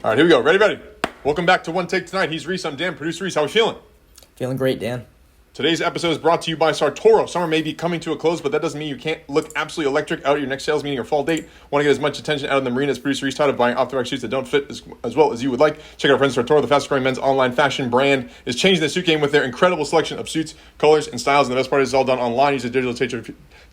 All right, here we go. Ready? Welcome back to OneTake tonight. He's Reese. I'm Dan. Producer Reese. How are we feeling? Feeling great, Dan. Today's episode is brought to you by Sartoro. Summer may be coming to a close, but that doesn't mean you can't look absolutely electric out at your next sales meeting or fall date. Want to get as much attention out of the marina as producer Reese tired of buying off-the-rack suits that don't fit as well as you would like? Check out our friends Sartoro. The fastest-growing men's online fashion brand is changing the suit game with their incredible selection of suits, colors, and styles. And the best part is it's all done online. Use a digital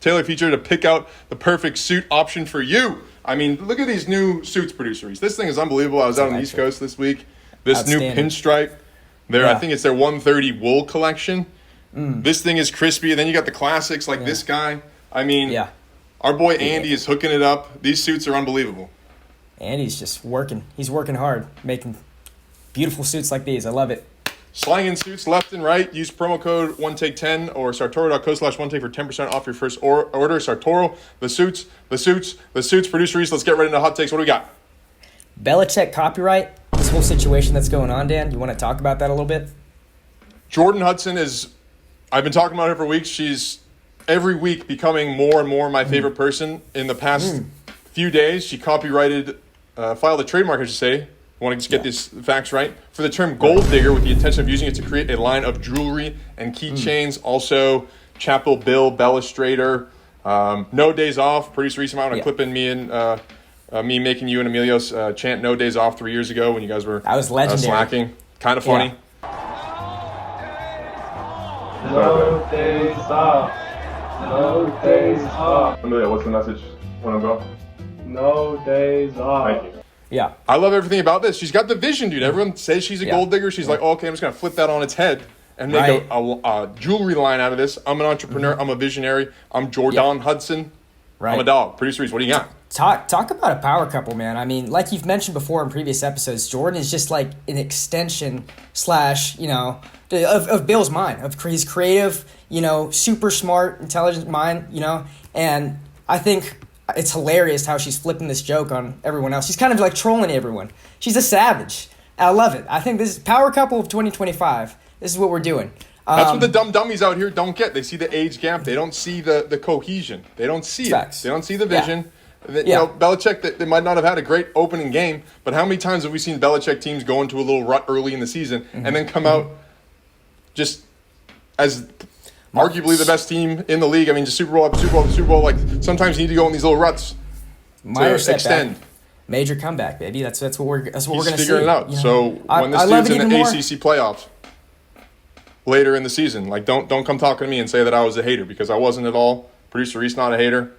tailor feature to pick out the perfect suit option for you. I mean, look at these new suits, producer Reese. This thing is unbelievable. I was out on the East Coast this week. This new pinstripe. I think it's their 130 wool collection. This thing is crispy. And then you got the classics like this guy. I mean, our boy Andy is hooking it up. These suits are unbelievable. Andy's just working. He's working hard, making beautiful suits like these. I love it. Slanging suits left and right. Use promo code OneTake10 or sartoro.co/OneTake for 10% off your first order. Sartoro, the suits. Producer Reese, let's get right into hot takes. What do we got? Belichick copyright. This whole situation that's going on, Dan. You want to talk about that a little bit? Jordan Hudson is... I've been talking about her for weeks. She's every week becoming more and more my favorite person. In the past few days, she copyrighted, filed a trademark, I should say. I want to just get these facts right. For the term gold digger with the intention of using it to create a line of jewelry and keychains. Also, Chapel Bill, Bellastrator, No Days Off. Producer Reese, I want to clip in me making you and Emilio's chant No Days Off 3 years ago when you guys were slacking. Kind of funny. Yeah. No days off. No days off. Amelia, what's the message when I'm gone? No days off. Thank you. Yeah. I love everything about this. She's got the vision, dude. Everyone says she's a gold digger. She's like, oh, okay, I'm just going to flip that on its head and make a jewelry line out of this. I'm an entrepreneur. I'm a visionary. I'm Jordan Hudson. Right. I'm a dog. Producer Reese, what do you got? Talk about a power couple, man. I mean, like you've mentioned before in previous episodes, Jordan is just like an extension of Bill's mind. Of his creative, super smart, intelligent mind, And I think it's hilarious how she's flipping this joke on everyone else. She's kind of like trolling everyone. She's a savage. I love it. I think this is power couple of 2025. This is what we're doing. That's what the dumb dummies out here don't get. They see the age gap. They don't see the cohesion. They don't see it. They don't see the vision. Belichick, they might not have had a great opening game, but how many times have we seen Belichick teams go into a little rut early in the season and then come out just as arguably the best team in the league? I mean, just Super Bowl after Super Bowl after Super Bowl. Like, sometimes you need to go in these little ruts to extend. Major comeback, baby. That's what we're going to see. He's figuring it out. So when this dude's in the ACC playoffs later in the season, like, don't come talking to me and say that I was a hater, because I wasn't at all. Producer Reese, not a hater.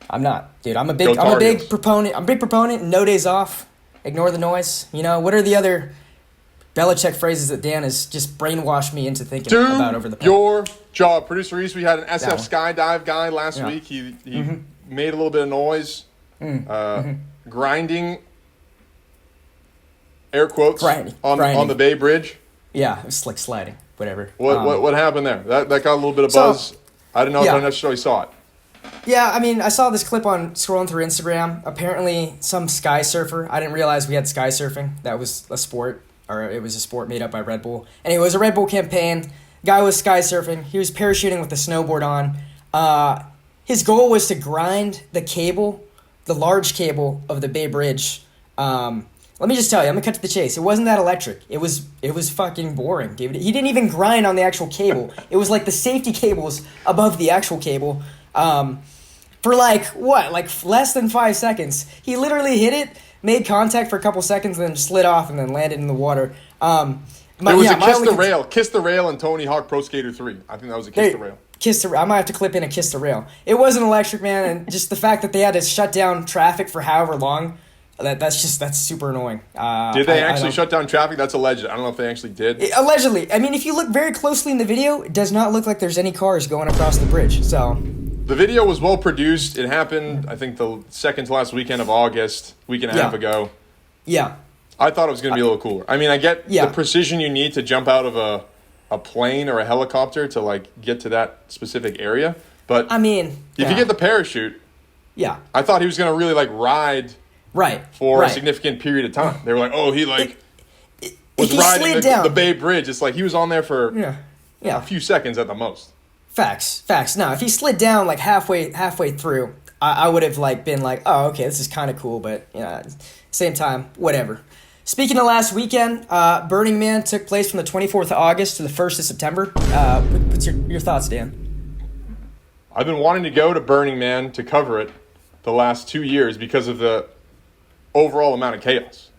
I'm not, dude. I'm a big proponent. I'm a big proponent. No days off. Ignore the noise. What are the other Belichick phrases that Dan has just brainwashed me into thinking about over the past? Your job. Producer Reese, we had an SF skydive guy last week. He made a little bit of noise. Grinding, air quotes, on the Bay Bridge. Yeah, it was like sliding, whatever. What happened there? That got a little bit of buzz. I didn't know if I necessarily saw it. Yeah, I mean, I saw this clip on scrolling through Instagram. Apparently, some sky surfer. I didn't realize we had sky surfing. That was a sport, or it was a sport made up by Red Bull. Anyway, it was a Red Bull campaign. Guy was sky surfing. He was parachuting with a snowboard on. His goal was to grind the cable, the large cable of the Bay Bridge. Let me just tell you, I'm gonna cut to the chase. It wasn't that electric. It was fucking boring, dude. He didn't even grind on the actual cable. It was like the safety cables above the actual cable. For less than 5 seconds. He literally hit it, made contact for a couple seconds, and then slid off and then landed in the water. It was a Kiss the Rail and Tony Hawk Pro Skater 3. I think that was a Kiss the Rail. I might have to clip in a Kiss the Rail. It wasn't electric, man, and just the fact that they had to shut down traffic for however long, that's super annoying. Did they actually shut down traffic? That's alleged. I don't know if they actually did. Allegedly. I mean, if you look very closely in the video, it does not look like there's any cars going across the bridge, so... The video was well produced. It happened, I think, the second to last weekend of August, week and a half ago. Yeah. I thought it was going to be a little cooler. I mean, I get the precision you need to jump out of a plane or a helicopter to, like, get to that specific area. But I mean, if you get the parachute, I thought he was going to really, like, ride for a significant period of time. They were like, oh, he, like, was riding the Bay Bridge. It's like he was on there for a few seconds at the most. Facts. No, if he slid down like halfway through, I would have like been like, oh, okay, this is kind of cool, but same time, whatever. Speaking of last weekend, Burning Man took place from the 24th of August to the 1st of September. What's your thoughts, Dan? I've been wanting to go to Burning Man to cover it the last 2 years because of the overall amount of chaos.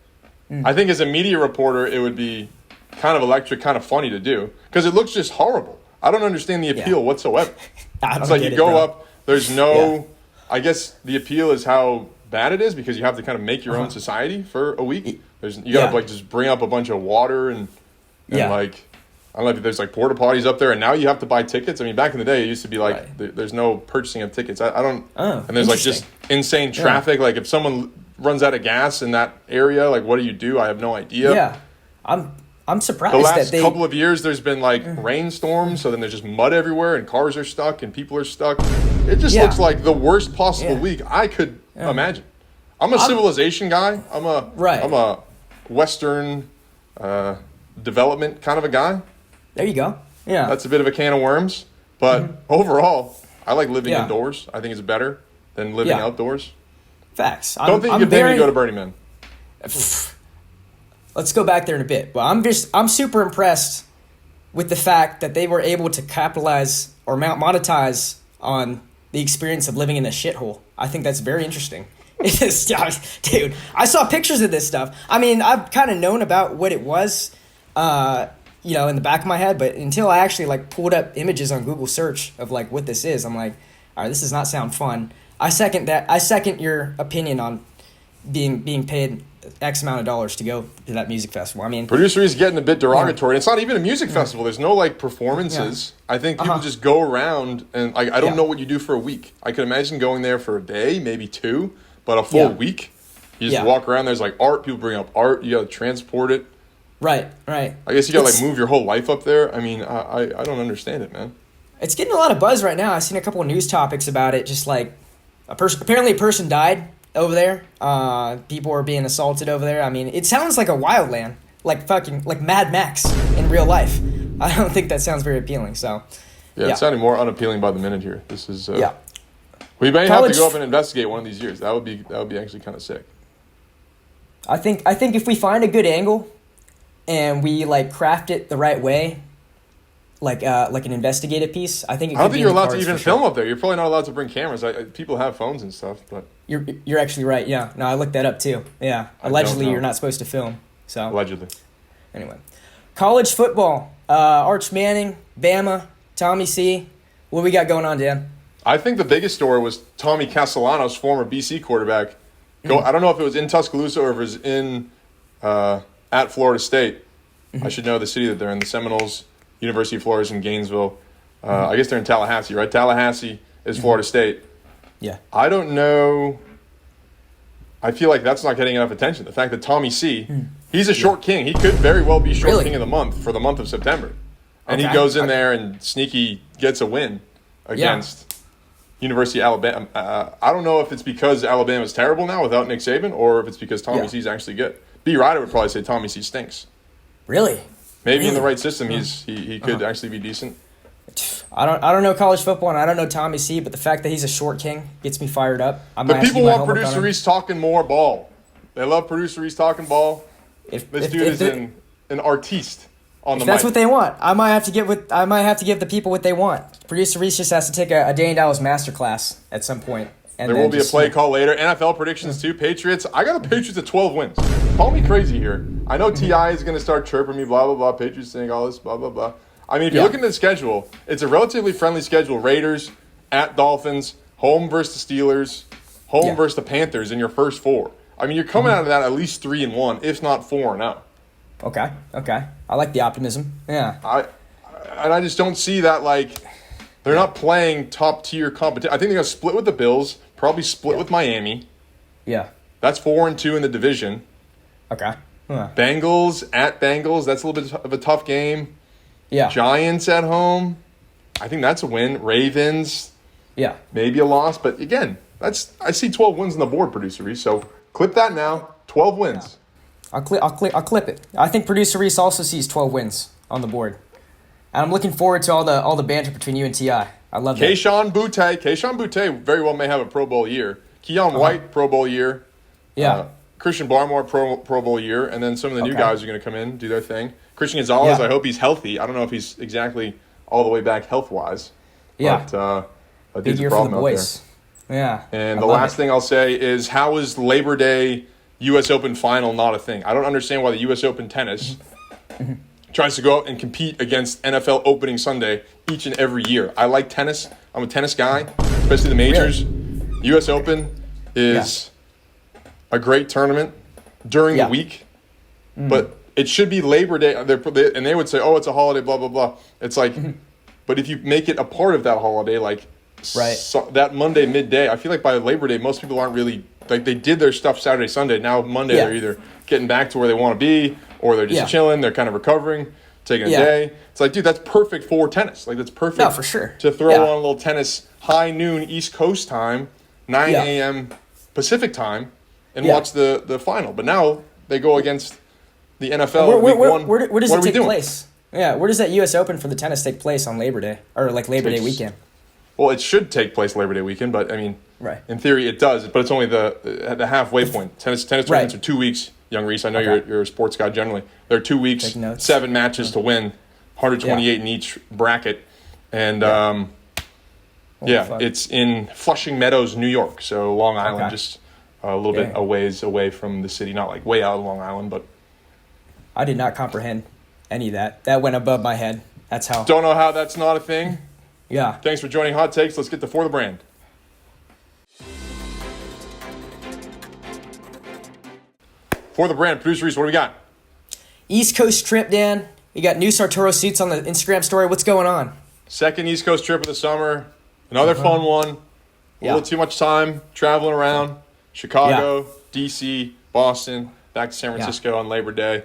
I think as a media reporter, it would be kind of electric, kind of funny to do because it looks just horrible. I don't understand the appeal whatsoever. It's like you go up, there's no, I guess the appeal is how bad it is because you have to kind of make your own society for a week. You got to like just bring up a bunch of water and like, I don't know if there's like porta potties up there and now you have to buy tickets. I mean, back in the day, it used to be like there's no purchasing of tickets. I don't, and there's like just insane traffic. Like if someone runs out of gas in that area, like what do? I have no idea. Yeah, I'm surprised. The last couple of years, there's been like rainstorms, so then there's just mud everywhere, and cars are stuck, and people are stuck. It just looks like the worst possible week I could imagine. I'm a civilization guy. I'm a Western development kind of a guy. There you go. Yeah, that's a bit of a can of worms, but overall, I like living indoors. I think it's better than living outdoors. Facts. Don't think you could pay me to go to Burning Man. Let's go back there in a bit. But I'm super impressed with the fact that they were able to capitalize or monetize on the experience of living in a shithole. I think that's very interesting. Dude, I saw pictures of this stuff. I mean, I've kind of known about what it was, in the back of my head, but until I actually like pulled up images on Google search of like what this is, I'm like, all right, this does not sound fun. I second that. I second your opinion on being paid X amount of dollars to go to that music festival. I mean, Producer is getting a bit derogatory. It's not even a music festival. There's no like performances. I think people just go around and like I don't know what you do for a week. I could imagine going there for a day, maybe two, but a full week. You just walk around. There's like art. People bring up art. You got to transport it. Right. I guess you got to like move your whole life up there. I mean, I don't understand it, man. It's getting a lot of buzz right now. I've seen a couple of news topics about it. Just like apparently a person died over there. People are being assaulted over there. I mean, it sounds like a wild land, like fucking like Mad Max in real life. I don't think that sounds very appealing. So, it's sounding more unappealing by the minute here. This is we may have to go up and investigate one of these years. That would be actually kind of sick. I think if we find a good angle, and we like craft it the right way, like an investigative piece, I think. I don't think you're allowed to even film up there. You're probably not allowed to bring cameras. People have phones and stuff, but you're actually right. Yeah, no, I looked that up too. Yeah, allegedly you're not supposed to film. So allegedly. Anyway, college football. Arch Manning, Bama, Tommy C. What we got going on, Dan? I think the biggest story was Tommy Castellanos, former BC quarterback. I don't know if it was in Tuscaloosa or if it was in at Florida State. I should know the city that they're in. The Seminoles, University of Florida is in Gainesville. I guess they're in Tallahassee, right? Tallahassee is Florida State. Yeah. I don't know. I feel like that's not getting enough attention. The fact that Tommy C, he's a short king. He could very well be short king of the month for the month of September. And he goes in there and sneaky gets a win against University of Alabama. I don't know if it's because Alabama's terrible now without Nick Saban or if it's because Tommy C's actually good. B. Ryder would probably say Tommy C stinks. Really? Maybe in the right system, he could actually be decent. I don't know college football and I don't know Tommy C, but the fact that he's a short king gets me fired up. But people want Producer Reese talking more ball. They love Producer Reese talking ball. This dude is an artiste on the mic. That's what they want. I might have to give the people what they want. Producer Reese just has to take a Danny Dallas masterclass at some point. And there will be a play call later. NFL predictions too. Patriots. I got the Patriots at 12 wins. Call me crazy here. I know T.I. is going to start chirping me, blah, blah, blah. Patriots saying all this, blah, blah, blah. I mean, if you look at the schedule, it's a relatively friendly schedule. Raiders, at Dolphins, home versus the Steelers, home versus the Panthers in your first four. I mean, you're coming out of that at least 3-1, if not 4-0. Okay. I like the optimism. Yeah. I just don't see that, like, they're not playing top-tier competition. I think they're going to split with the Bills, probably split with Miami. Yeah. That's 4-2 in the division. Okay. Bengals, at Bengals, that's a little bit of a tough game. Yeah. Giants at home, I think that's a win. Ravens, maybe a loss. But again, I see 12 wins on the board, Producer Reese. So clip that now. 12 wins. I'll clip it. I think Producer Reese also sees 12 wins on the board. And I'm looking forward to all the banter between you and T.I. I love that. Kayshon Boutte very well may have a Pro Bowl year. Keon White, Pro Bowl year. Yeah. Christian Barmore Pro Bowl year, and then some of the new Okay. guys are going to come in, do their thing. Christian Gonzalez, Yeah. I hope he's healthy. I don't know if he's exactly all the way back health-wise. Yeah. But a Big dude's a year for the problem out there. boys. Yeah. And I the love last it. thing I'll say is, how is Labor Day U.S. Open final not a thing? I don't understand why the U.S. Open tennis tries to go out and compete against NFL opening Sunday each and every year. I like tennis. I'm a tennis guy, especially the majors. U.S. Open is a great tournament during the week, but it should be Labor Day. And they would say, oh, it's a holiday, blah, blah, blah. It's like, but if you make it a part of that holiday, like that Monday midday, I feel like by Labor Day, most people aren't really, like they did their stuff Saturday, Sunday. Now Monday, they're either getting back to where they want to be, or they're just chilling. They're kind of recovering, taking a day. It's like, dude, that's perfect for tennis. Like, that's perfect. No, for sure. To throw on a little tennis, high noon East Coast time, 9 a.m. Pacific time, and watch the final. But now they go against the NFL week one. Where does what it are we take doing? place? Yeah, where does that U.S. Open for the tennis take place on Labor Day? Or like Labor Day weekend? Well, it should take place Labor Day weekend, but I mean, in theory it does. But it's only the halfway point. Tennis tournaments are 2 weeks, young Reese. I know you're a sports guy generally. They're 2 weeks, 7 matches to win, 128 in each bracket. And it's in Flushing Meadows, New York. So Long Island, just a little bit a ways away from the city. Not like way out of Long Island, but I did not comprehend any of that. That went above my head. That's how. Don't know how that's not a thing. Yeah. Thanks for joining Hot Takes. Let's get to For the Brand. For the Brand, producer Reese, what do we got? East Coast trip, Dan. You got new Sartoro suits on the Instagram story. What's going on? Second East Coast trip of the summer. Another fun one. A little too much time traveling around. Chicago, D.C., Boston, back to San Francisco on Labor Day.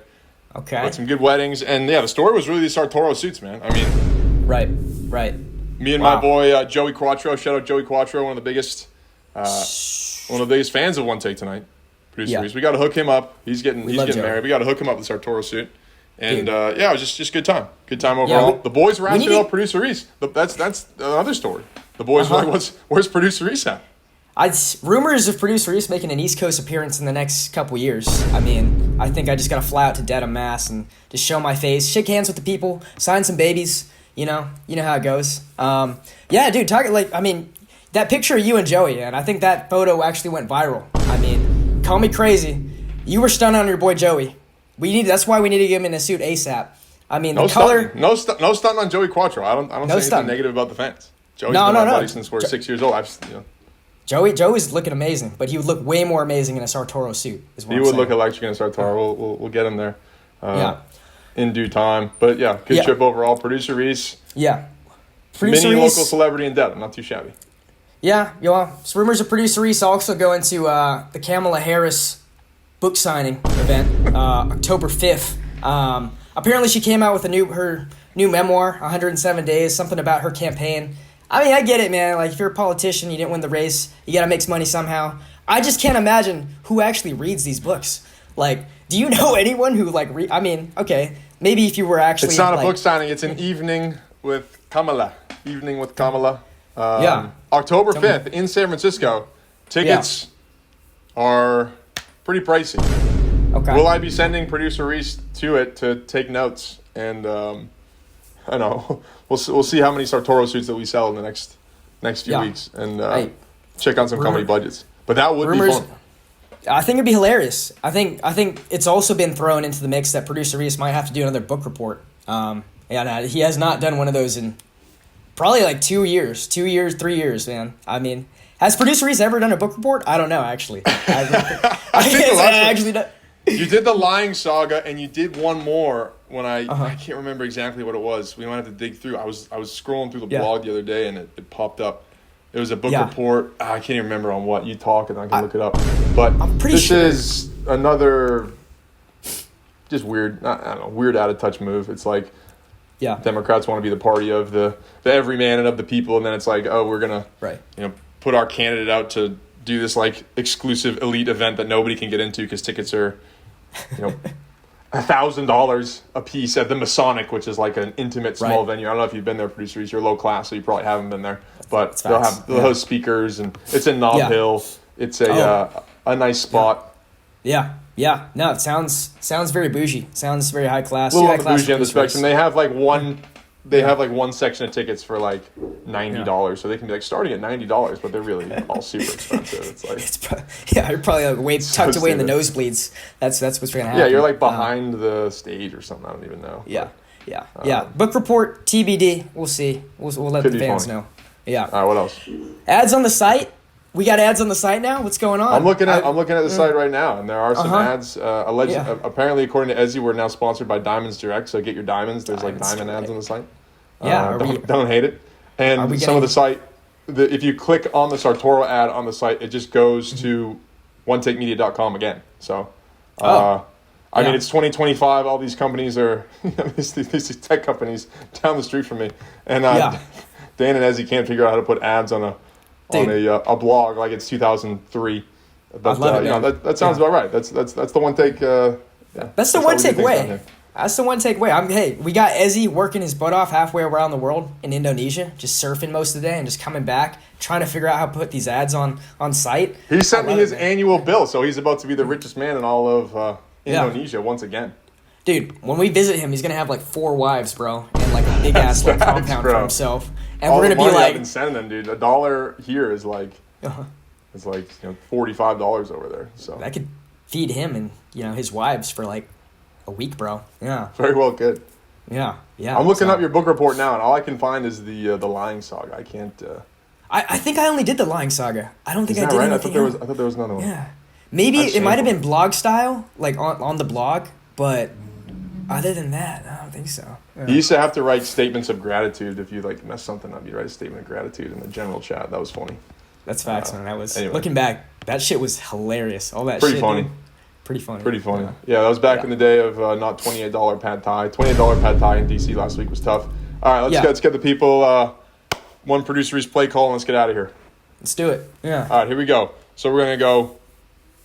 Okay. Had some good weddings. And, the story was really the Sartoro suits, man. I mean... Right. Me and my boy, Joey Quattro. Shout out Joey Quattro, one of the biggest fans of OneTake tonight. Producer Reese. We got to hook him up. He's getting married. We got to hook him up with the Sartoro suit. And, it was just good time. Good time overall. The boys were asking about Producer Reese. That's another story. The boys were like, where's Producer Reese at? Rumors of Producer Reese making an East Coast appearance in the next couple years. I mean, I think I just got to fly out to Dedham, Mass. and just show my face, shake hands with the people, sign some babies. You know how it goes. Dude, that picture of you and Joey, and I think that photo actually went viral. I mean, call me crazy. You were stunned on your boy Joey. That's why we need to get him in a suit ASAP. I mean, the color. No stunt on Joey Quattro. I don't say anything negative about the fans. Joey's been my buddy since we're 6 years old. Joey's looking amazing, but he would look way more amazing in a Sartoro suit. He would look electric in a Sartoro. We'll get him there. In due time. But good trip overall. Producer Reese. Yeah. Mini local celebrity in Dedham. Not too shabby. Yeah. So rumors of Producer Reese also going to the Kamala Harris book signing event October 5th. Apparently she came out with her new memoir, 107 Days, something about her campaign. I mean, I get it, man. Like, if you're a politician, you didn't win the race, you got to make some money somehow. I just can't imagine who actually reads these books. Like, do you know anyone who, I mean, okay, maybe if you were actually... It's not a book signing. It's an evening with Kamala. October 5th in San Francisco. Tickets are pretty pricey. Okay. Will I be sending Producer Reese to it to take notes? And, I know, we'll see how many Sartoro suits that we sell in the next few weeks. And check on some company budgets. But that would be fun. I think it'd be hilarious. I think it's also been thrown into the mix that Producer Reese might have to do another book report. He has not done one of those in probably like 2 years, 3 years, man. I mean, has Producer Reese ever done a book report? I don't know, actually. You did the Lying Saga, and you did one more when I can't remember exactly what it was. We might have to dig through. I was scrolling through the blog the other day, and it popped up. It was a book report. I can't even remember on what. You talk, and I can look it up. But this is another just weird, I don't know, weird out of touch move. It's like Democrats want to be the party of the everyman and of the people, and then it's like, oh, we're gonna put our candidate out to do this like exclusive elite event that nobody can get into because tickets are $1,000 a piece at the Masonic, which is like an intimate small venue. I don't know if you've been there, producers. You're low class, so you probably haven't been there. But they'll host speakers, and it's in Nob Hill. It's a nice spot. Yeah. Yeah. No, it sounds very bougie. Sounds very high class. A little High on the class bougie end of the police spectrum. race. They have like one. They have like one section of tickets for like $90, so they can be like starting at $90, but they're really all super expensive. It's like You're probably like way tucked away in the stupid. nosebleeds. That's what's gonna happen. Yeah, you're like behind the stage or something. I don't even know. Yeah, yeah. Book report TBD. We'll see. We'll let Could the be fans funny. know. Yeah. All right, what else? Ads on the site. We got ads on the site now. What's going on? I'm looking at the site right now, and there are some ads. Yeah. Apparently, according to Ezzy, we're now sponsored by Diamonds Direct. So get your diamonds. There's like Diamonds diamond ads Direct. on the site. Yeah, Don't hate it. And we some of getting- the site, if you click on the Sartoro ad on the site, it just goes to OneTakeMedia.com again. So, I mean, it's 2025. All these companies are these tech companies down the street from me, and Dan and Ezzy can't figure out how to put ads on a blog like it's 2003. But I love it, man. that sounds about right. That's the one take. That's the how one we do take things down way. here. That's the one take way. Hey, we got Ezzy working his butt off halfway around the world in Indonesia, just surfing most of the day and just coming back, trying to figure out how to put these ads on site. He sent me love his it, man. annual bill, so he's about to be the richest man in all of Indonesia once again. Dude, when we visit him, he's gonna have like 4 wives, bro, and like a big ass like facts, compound bro. for himself. And All we're the gonna be money I've like, been sending them, dude. $1 here is like it's like $45 over there. So I could feed him and his wives for like a week, bro. Yeah, very well good. yeah. I'm looking up your book report now, and all I can find is the Lying Saga. I can't. I think I only did the Lying Saga. I don't think Is I that did right? I anything thought else. there was another one. Yeah, maybe That's it might have shameful. been blog style, like on the blog, but other than that, I don't think so. You used to have to write statements of gratitude if you like mess something up. You write a statement of gratitude in the general chat. That was funny. That's facts, man. That was anyway. looking back. That shit was hilarious. All that Pretty shit, funny. dude. Pretty funny. Pretty funny. Yeah, that was back in the day of not $28 pad thai. $28 pad thai in DC last week was tough. All right, let's get the people. One producer's play call, and let's get out of here. Let's do it. Yeah. All right, here we go. So we're gonna go.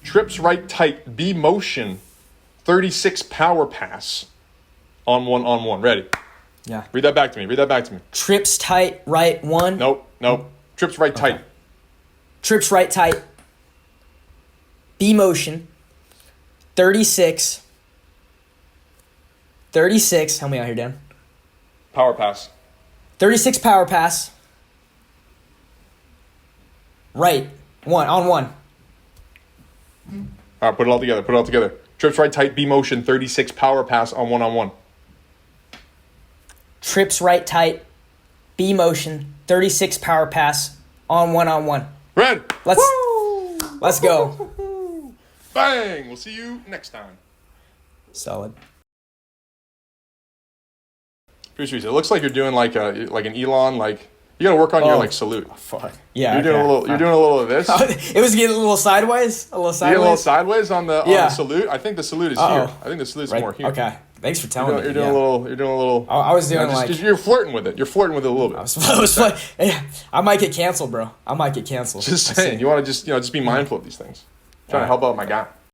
Trips right tight. B motion. 36 power pass. On one. Ready? Yeah. Read that back to me. Trips tight, right one. Nope. Trips right tight. Trips right tight. B motion. 36. Help me out here, Dan. Power pass. 36 power pass. Right. On one. All right, put it all together. Trips right tight. B motion. 36 power pass on one. Trips right tight. B motion. 36 power pass on one. Red. Let's go. Bang. We'll see you next time. Solid. Pretty sure it looks like you're doing like an Elon. Like you got to work on your like salute. Fuck. Yeah. You're doing a little of this. It was getting a little sideways. You get a little sideways on the salute. I think the salute is here. Uh-oh. I think the salute's Right. more here. Okay. Thanks for telling me. You're doing a little. I was doing you're flirting with it. You're flirting with it a little bit. I was like, yeah, I might get canceled, bro. I might get canceled. Just saying. You want to just be mindful of these things. Trying to help out my guy.